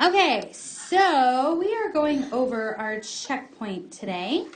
Okay, so we are going over our checkpoint today.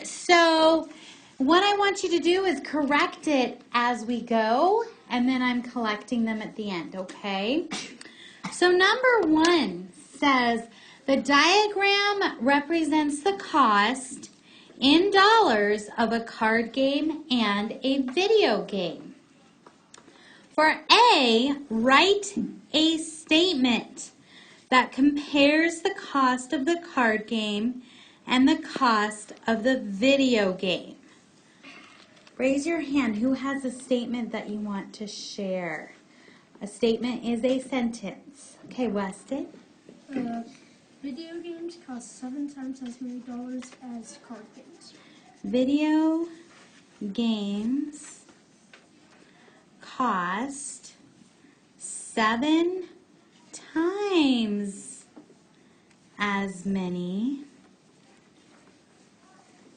So what I want you to do is correct it as we go, and then I'm collecting them at the end, okay? So number 1 says the diagram represents the cost in dollars of a card game and a video game. For A, write a statement that compares the cost of the card game and the cost of the video game. Raise your hand. Who has a statement that you want to share? A statement is a sentence. Okay, Weston. Video games cost 7 times as many dollars as card games. Video games cost 7 times as many,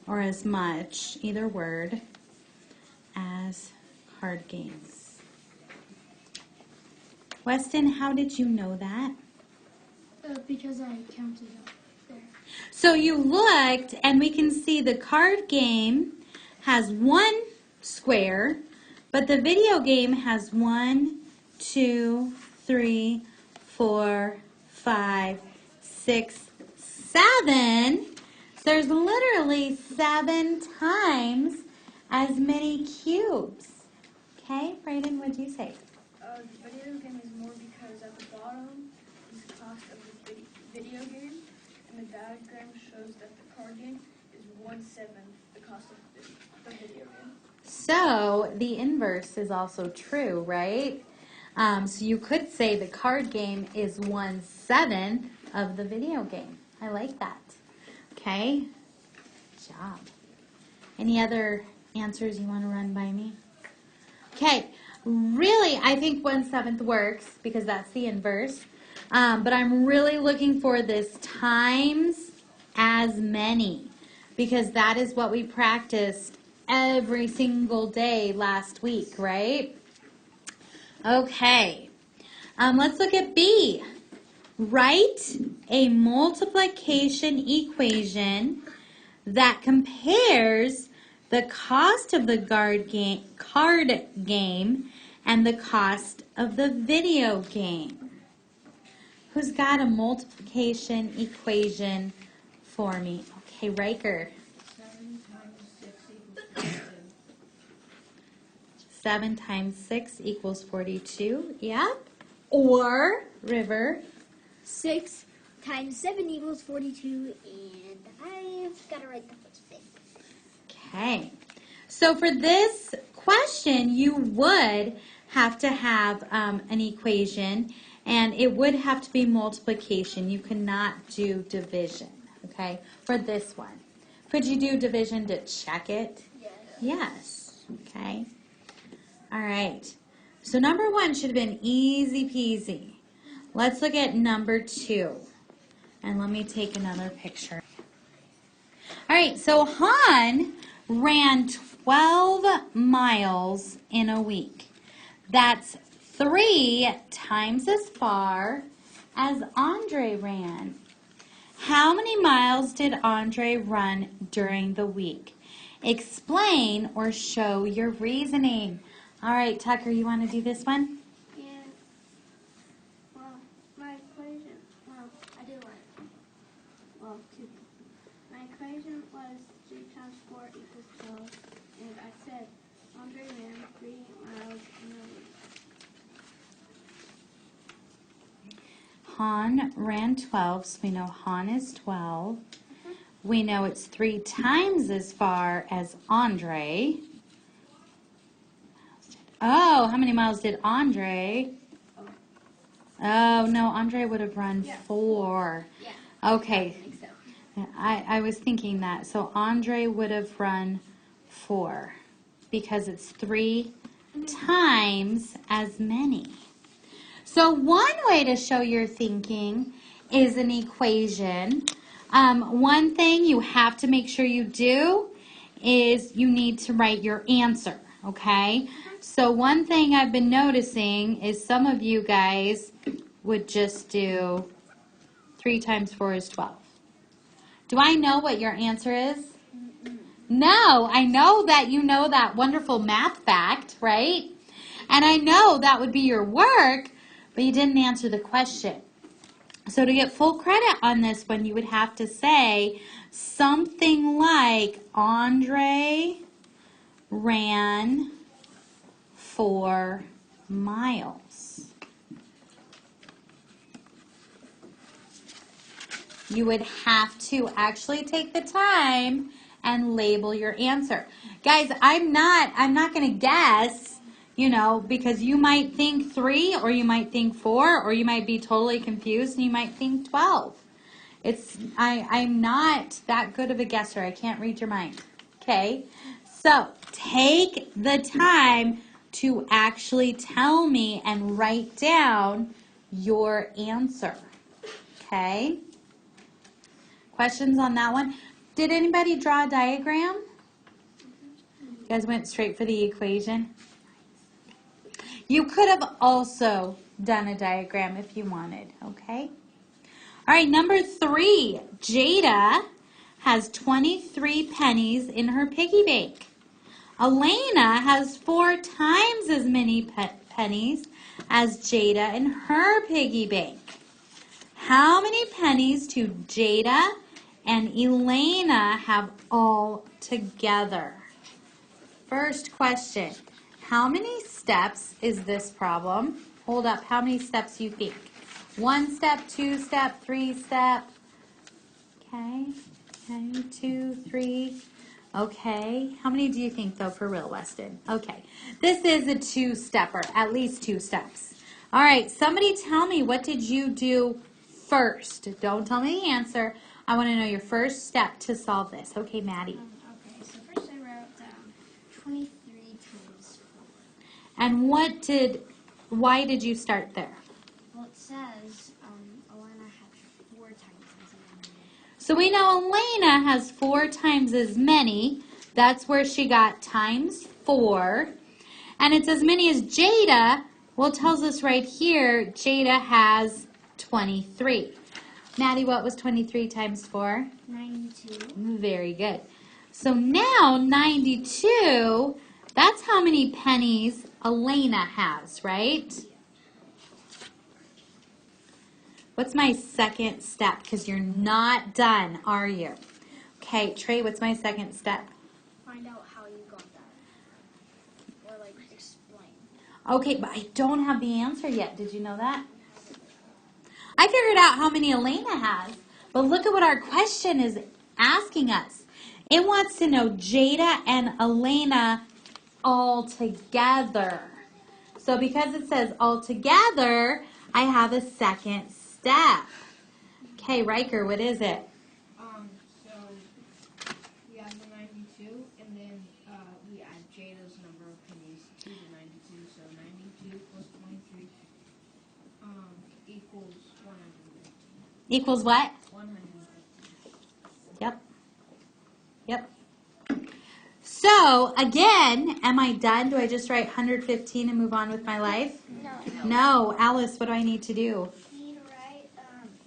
or as much, either word, as card games. Weston, how did you know that? Because I counted up there. So you looked, and we can see the card game has 1 square, but the video game has 1, 2, 3, 4, 5, 6, 7. So there's literally 7 times as many cubes. Okay, Brayden, what did you say? The video game is more because at the bottom is the cost of the video game, and the diagram shows that the card game is 1/7 the cost of the video game. So the inverse is also true, right? So you could say the card game is 1/7 of the video game. I like that. Okay, good job. Any other answers you want to run by me? Okay, really, I think 1/7 works because that's the inverse. But I'm really looking for this times as many because that is what we practiced every single day last week, right? Okay, let's look at B. Write a multiplication equation that compares the cost of the card game and the cost of the video game. Who's got a multiplication equation for me? Okay, Riker. 7 times 6 equals 42. Yep. Or, River. 6 times 7 equals 42, and I've got to write the first thing. Okay. So for this question, you would have to have an equation, and it would have to be multiplication. You cannot do division, okay, for this one. Could you do division to check it? Yes. Yes. Okay. All right. So number 1 should have been easy peasy. Let's look at number 2. And let me take another picture. All right. So Han ran 12 miles in a week. That's 3 times as far as Andre ran. How many miles did Andre run during the week? Explain or show your reasoning. All right, Tucker, you want to do this one? Yeah. Well, my equation, I did one. 2. My equation was 3 times 4 equals 12, and I said Andre ran 3 miles in a week. Han ran 12, so we know Han is 12. We know it's 3 times as far as Andre. Oh, how many miles did Andre? Oh, no, Andre would have run 4. Yeah. Okay. I think so. I was thinking that. So Andre would have run 4 because it's 3 times as many. So one way to show your thinking is an equation. One thing you have to make sure you do is you need to write your answer, okay? So one thing I've been noticing is some of you guys would just do 3 times 4 is 12. Do I know what your answer is? No, I know that you know that wonderful math fact, right? And I know that would be your work, but you didn't answer the question. So to get full credit on this one, you would have to say something like Andre ran 4 miles. You would have to actually take the time and label your answer. Guys, I'm not going to guess, because you might think 3 or you might think 4 or you might be totally confused and you might think 12. I'm not that good of a guesser. I can't read your mind. Okay? So, take the time to actually tell me and write down your answer. Okay? Questions on that one? Did anybody draw a diagram? You guys went straight for the equation. You could have also done a diagram if you wanted, okay? All right, number 3. Jada has 23 pennies in her piggy bank. Elena has 4 times as many pennies as Jada in her piggy bank. How many pennies do Jada and Elena have all together? First question, how many steps is this problem? Hold up, how many steps do you think? 1 step, 2 step, 3 step? Okay, 2, 3. Okay, how many do you think though for real, Weston? Okay, this is a 2-stepper, at least 2 steps. All right, somebody tell me, what did you do first? Don't tell me the answer. I want to know your first step to solve this. Okay, Maddie. Okay, so first I wrote down 23 times 4. And why did you start there? Well, it says Elena had 4 times as many. So we know Elena has 4 times as many. That's where she got times 4. And it's as many as Jada. Well, it tells us right here, Jada has 23. Maddie, what was 23 times 4? 92. Very good. So now 92, that's how many pennies Elena has, right? What's my second step? Because you're not done, are you? Okay, Trey, what's my second step? Find out how you got that. Or, explain. Okay, but I don't have the answer yet. Did you know that? I figured out how many Elena has, but look at what our question is asking us. It wants to know Jada and Elena all together. So because it says all together, I have a second step. Okay, Riker, what is it? So we add the 92, and then we add Jada's number of pennies to the 92. So 92 plus 23 equals 115. Equals what? 115. Yep. So, again, am I done? Do I just write 115 and move on with my life? No. Alice, what do I need to do? You need to write,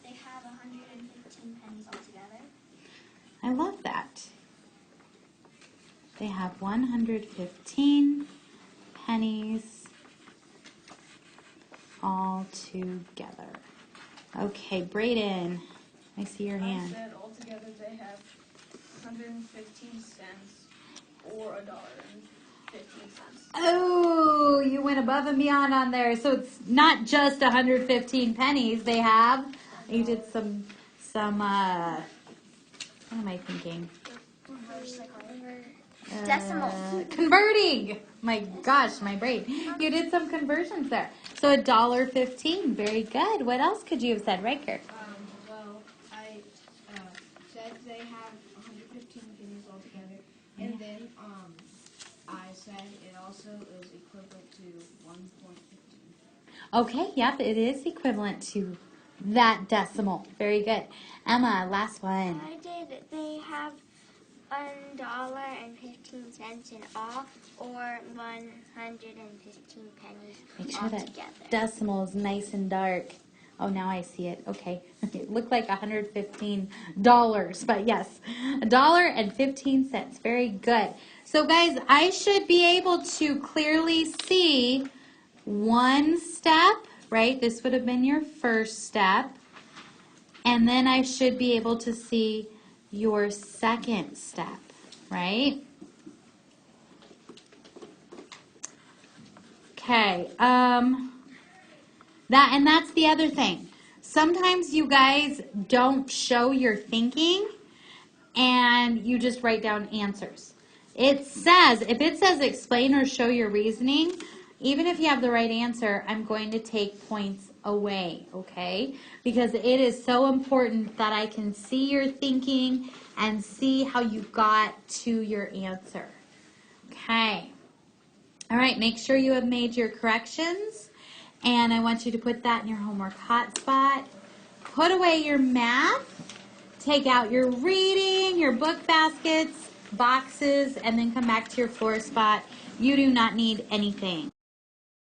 they have 115 pennies altogether. I love that. They have 115 pennies all together. Okay, Brayden, I see your I hand. said altogether they have 115 cents or $1.15. Oh, you went above and beyond on there. So it's not just 115 pennies they have. You did some what am I thinking? Decimal. Converting. My gosh, my brain. You did some conversions there. So $1.15. Very good. What else could you have said, Riker? Well, I said they have 115 pennies altogether, and then I said it also is equivalent to 1.15. Okay, yep, it is equivalent to that decimal. Very good. Emma, last one. I did. They have $1.15 in all, or 115 pennies Make sure that altogether. decimal is nice and dark. Oh, now I see it. Okay. It looked like $115, but yes, $1.15. Very good. So guys, I should be able to clearly see one step, right? This would have been your first step. And then I should be able to see your second step, right? Okay. That's the other thing. Sometimes you guys don't show your thinking and you just write down answers. If it says explain or show your reasoning, even if you have the right answer, I'm going to take points away, okay? Because it is so important that I can see your thinking and see how you got to your answer. Okay. All right, make sure you have made your corrections. And I want you to put that in your homework hotspot. Put away your math. Take out your reading, your book baskets, boxes, and then come back to your floor spot. You do not need anything.